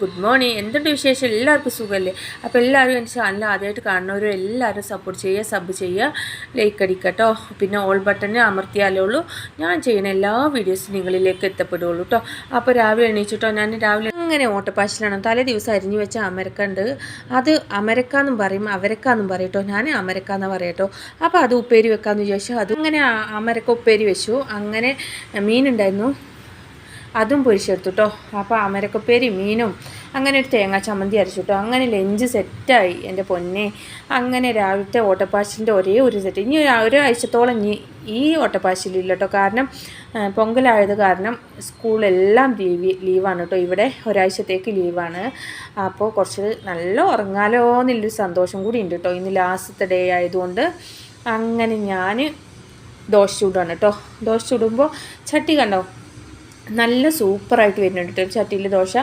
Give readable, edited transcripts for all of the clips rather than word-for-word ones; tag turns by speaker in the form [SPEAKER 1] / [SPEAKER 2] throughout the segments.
[SPEAKER 1] Good morning. എന്തുണ്ട് വിശേഷം? എല്ലാവർക്കും സുഖമല്ലേ? അപ്പോൾ എല്ലാവരും എൻ്റെ ചാനൽ ആദ്യമായിട്ട് കാണുന്നവരും എല്ലാവരും സപ്പോർട്ട് ചെയ്യുക, സബ് ചെയ്യുക, ലൈക്ക് അടിക്കുക കേട്ടോ. പിന്നെ ഓൾ ബട്ടൺ അമർത്തിയാലേ ഉള്ളൂ ഞാൻ ചെയ്യുന്ന എല്ലാ വീഡിയോസും നിങ്ങളിലേക്ക് എത്തപ്പെടുകയുള്ളൂ കേട്ടോ. അപ്പോൾ രാവിലെ എണീച്ചിട്ടോ, ഞാൻ രാവിലെ അങ്ങനെ ഓട്ടപ്പാച്ചിലാണ്. തലേ ദിവസം അരിഞ്ഞു വെച്ച അമരക്കുണ്ട്. അത് അമരക്കാന്നും പറയും, അവരക്കാന്നും പറയും കേട്ടോ. ഞാൻ അമരക്കാന്ന് പറയാം കേട്ടോ. അപ്പോൾ അത് ഉപ്പേരി വെക്കാമെന്ന് വിചാരിച്ചു. അത് അങ്ങനെ അമരക്ക ഉപ്പേരി വെച്ചു. അങ്ങനെ മീനുണ്ടായിരുന്നു, അതും പൊരിച്ചെടുത്തു കേട്ടോ. അപ്പോൾ അമരക്കപ്പേരി മീനും അങ്ങനെ ഒരു തേങ്ങാ ചമ്മന്തി അരച്ചു കേട്ടോ. അങ്ങനെ ലഞ്ച് സെറ്റായി എൻ്റെ പൊന്നെ. അങ്ങനെ രാവിലത്തെ ഓട്ടപ്പാച്ചിലിൻ്റെ ഒരേ ഒരു സെറ്റ്. ഇനി ഒരാഴ്ചത്തോളം ഈ ഓട്ടപ്പാച്ചിലില്ല കേട്ടോ. കാരണം പൊങ്കലായത് കാരണം സ്കൂളെല്ലാം ലീവാണ് കേട്ടോ. ഇവിടെ ഒരാഴ്ചത്തേക്ക് ലീവാണ്. അപ്പോൾ കുറച്ച് നല്ല ഉറങ്ങാലോ എന്നുള്ളൊരു സന്തോഷം കൂടി ഉണ്ട് കേട്ടോ. ഇന്ന് ലാസ്റ്റത്തെ ഡേ ആയതുകൊണ്ട് അങ്ങനെ ഞാൻ ദോശ ചൂടാണ് കേട്ടോ. ദോശ ചൂടുമ്പോൾ ചട്ടി കണ്ടോ, നല്ല സൂപ്പറായിട്ട് വരുന്നുണ്ട് കേട്ടോ. ചട്ടിയിൽ ദോശ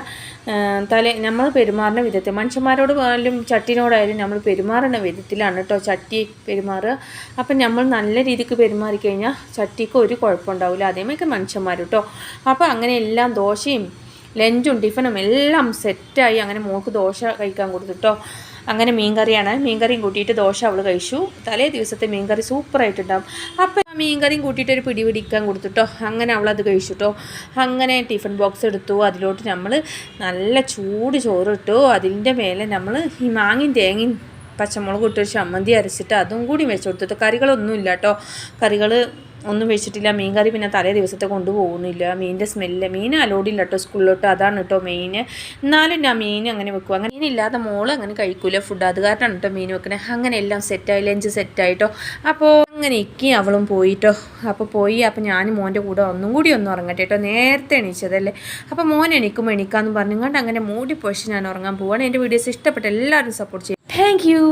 [SPEAKER 1] നമ്മൾ പെരുമാറുന്ന വിധത്തിൽ, മനുഷ്യന്മാരോടായാലും ചട്ടിനോടായാലും നമ്മൾ പെരുമാറുന്ന വിധത്തിലാണ് കേട്ടോ ചട്ടി പെരുമാറുക. അപ്പം നമ്മൾ നല്ല രീതിക്ക് പെരുമാറിക്കഴിഞ്ഞാൽ ചട്ടിക്ക് ഒരു കുഴപ്പമുണ്ടാവില്ല. അതേമാതിരി മനുഷ്യന്മാർ കേട്ടോ. അപ്പോൾ അങ്ങനെ എല്ലാം ദോശയും ലഞ്ചും ടിഫനും എല്ലാം സെറ്റായി. അങ്ങനെ മോൾക്ക് ദോശ കഴിക്കാൻ കൊടുത്തിട്ടോ. അങ്ങനെ മീൻകറിയാണ്, മീൻകറിയും കൂട്ടിയിട്ട് ദോശ അവൾ കഴിച്ചു. തലേ ദിവസത്തെ മീൻകറി സൂപ്പറായിട്ടുണ്ടാകും. അപ്പം മീൻകറിയും കൂട്ടിയിട്ട് ഒരു പിടിക്കാൻ കൊടുത്തിട്ടോ. അങ്ങനെ അവളത് കഴിച്ചിട്ടോ. അങ്ങനെ ടിഫിൻ ബോക്സ് എടുത്തു. അതിലോട്ട് നമ്മൾ നല്ല ചൂട് ചോറ് ഇട്ടു. അതിൻ്റെ മേലെ നമ്മൾ ഈ മാങ്ങയും തേങ്ങയും പച്ചമുളക് ഇട്ടൊരു ചമ്മന്തി അരച്ചിട്ട് അതും കൂടി വെച്ച് കൊടുത്തിട്ട്, കറികളൊന്നും ഇല്ല കേട്ടോ. കറികൾ ഒന്നും വെച്ചിട്ടില്ല. മീൻ കറി പിന്നെ തലേ ദിവസത്തെ കൊണ്ടുപോകുന്നില്ല. മീനിൻ്റെ സ്മെല്ല്, മീൻ അലോഡില്ല കേട്ടോ സ്കൂളിലോട്ട്. അതാണ് കേട്ടോ മെയിൻ. എന്നാലും ഞാൻ മീൻ അങ്ങനെ വെക്കും. അങ്ങനെ മീനില്ലാതെ മോള് അങ്ങനെ കഴിക്കൂല ഫുഡ്. അത് കാരണമാണ് കേട്ടോ മീൻ വെക്കണേ. അങ്ങനെ എല്ലാം സെറ്റായി, ലഞ്ച് സെറ്റായിട്ടോ. അപ്പോൾ അങ്ങനെ ഇക്കി അവളും പോയിട്ടോ. അപ്പോൾ ഞാൻ മോൻ്റെ കൂടെ ഒന്നും കൂടി ഉറങ്ങട്ടെ കേട്ടോ. നേരത്തെ എണീച്ചതല്ലേ. അപ്പോൾ മോൻ എണീക്കുമ്പോൾ എണീക്കാമെന്ന് പറഞ്ഞുകൊണ്ട് അങ്ങനെ മൂടി പൊഴിച്ച് ഞാൻ ഉറങ്ങാൻ പോവാണ്. എൻ്റെ വീഡിയോസ് ഇഷ്ടപ്പെട്ട എല്ലാവരും സപ്പോർട്ട് ചെയ്യും. Thank you.